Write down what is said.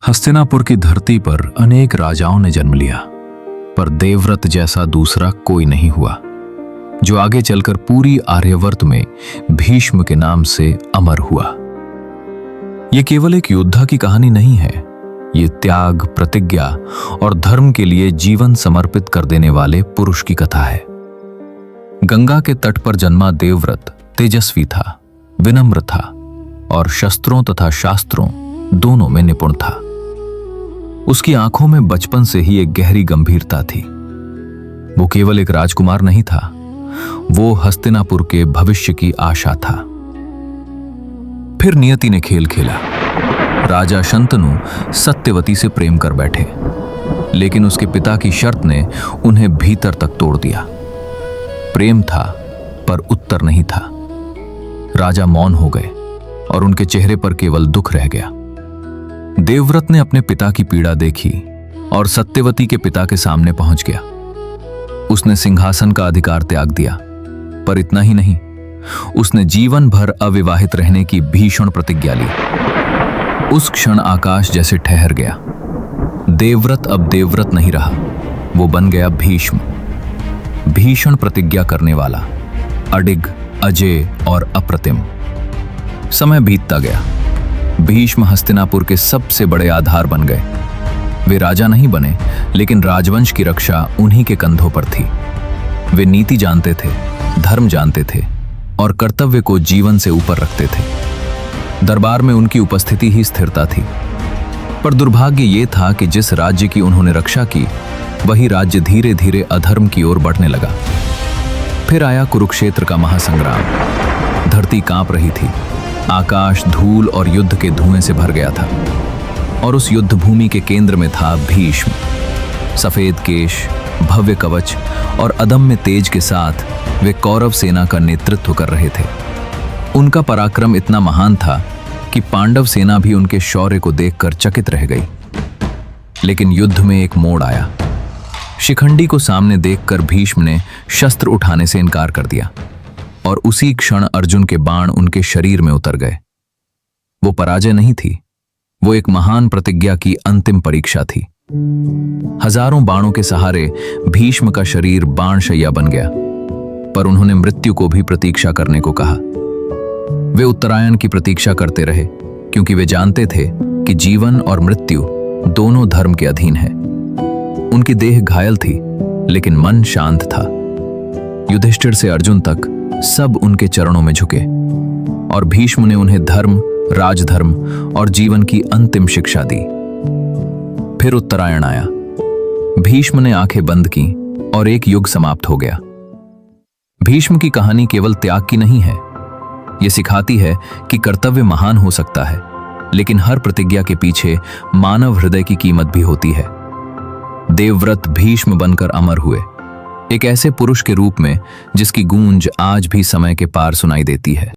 हस्तिनापुर की धरती पर अनेक राजाओं ने जन्म लिया, पर देवव्रत जैसा दूसरा कोई नहीं हुआ जो आगे चलकर पूरी आर्यावर्त में भीष्म के नाम से अमर हुआ। यह केवल एक योद्धा की कहानी नहीं है, ये त्याग, प्रतिज्ञा और धर्म के लिए जीवन समर्पित कर देने वाले पुरुष की कथा है। गंगा के तट पर जन्मा देवव्रत तेजस्वी था, विनम्र था और शस्त्रों तथा शास्त्रों दोनों में निपुण था। उसकी आंखों में बचपन से ही एक गहरी गंभीरता थी। वो केवल एक राजकुमार नहीं था, वो हस्तिनापुर के भविष्य की आशा था। फिर नियति ने खेल खेला। राजा शंतनु सत्यवती से प्रेम कर बैठे, लेकिन उसके पिता की शर्त ने उन्हें भीतर तक तोड़ दिया। प्रेम था पर उत्तर नहीं था। राजा मौन हो गए और उनके चेहरे पर केवल दुख रह गया। देवव्रत ने अपने पिता की पीड़ा देखी और सत्यवती के पिता के सामने पहुंच गया। उसने सिंहासन का अधिकार त्याग दिया, पर इतना ही नहीं, उसने जीवन भर अविवाहित रहने की भीषण प्रतिज्ञा ली। उस क्षण आकाश जैसे ठहर गया। देवव्रत अब देवव्रत नहीं रहा, वो बन गया भीष्म। भीषण प्रतिज्ञा करने वाला, अडिग, अजेय और अप्रतिम। समय बीतता गया। भीष्म हस्तिनापुर के सबसे बड़े आधार बन गए। वे राजा नहीं बने, लेकिन राजवंश की रक्षा उन्हीं के कंधों पर थी। वे नीति जानते थे, धर्म जानते थे और कर्तव्य को जीवन से ऊपर रखते थे। दरबार में उनकी उपस्थिति ही स्थिरता थी। पर दुर्भाग्य ये था कि जिस राज्य की उन्होंने रक्षा की, वही राज्य धीरे धीरे अधर्म की ओर बढ़ने लगा। फिर आया कुरुक्षेत्र का महासंग्राम। धरती कांप रही थी। आकाश धूल और युद्ध के धुएं से भर गया था और उस युद्ध भूमि के केंद्र में था भीष्म। सफेद केश, भव्य कवच और अदम्य तेज के साथ वे कौरव सेना का नेतृत्व कर रहे थे। उनका पराक्रम इतना महान था कि पांडव सेना भी उनके शौर्य को देखकर चकित रह गई। लेकिन युद्ध में एक मोड़ आया। शिखंडी को सामने देखकर भीष्म ने शस्त्र उठाने से इनकार कर दिया और उसी क्षण अर्जुन के बाण उनके शरीर में उतर गए। वो पराजय नहीं थी, वो एक महान प्रतिज्ञा की अंतिम परीक्षा थी। हजारों बाणों के सहारे भीष्म का शरीर बाणशैया बन गया, पर उन्होंने मृत्यु को भी प्रतीक्षा करने को कहा। वे उत्तरायण की प्रतीक्षा करते रहे, क्योंकि वे जानते थे कि जीवन और मृत्यु दोनों धर्म के अधीन है। उनकी देह घायल थी, लेकिन मन शांत था। युधिष्ठिर से अर्जुन तक सब उनके चरणों में झुके और भीष्म ने उन्हें धर्म, राजधर्म और जीवन की अंतिम शिक्षा दी। फिर उत्तरायण आया। भीष्म ने आंखें बंद की और एक युग समाप्त हो गया। भीष्म की कहानी केवल त्याग की नहीं है, यह सिखाती है कि कर्तव्य महान हो सकता है, लेकिन हर प्रतिज्ञा के पीछे मानव हृदय की कीमत भी होती है। देवव्रत भीष्म बनकर अमर हुए, एक ऐसे पुरुष के रूप में जिसकी गूंज आज भी समय के पार सुनाई देती है।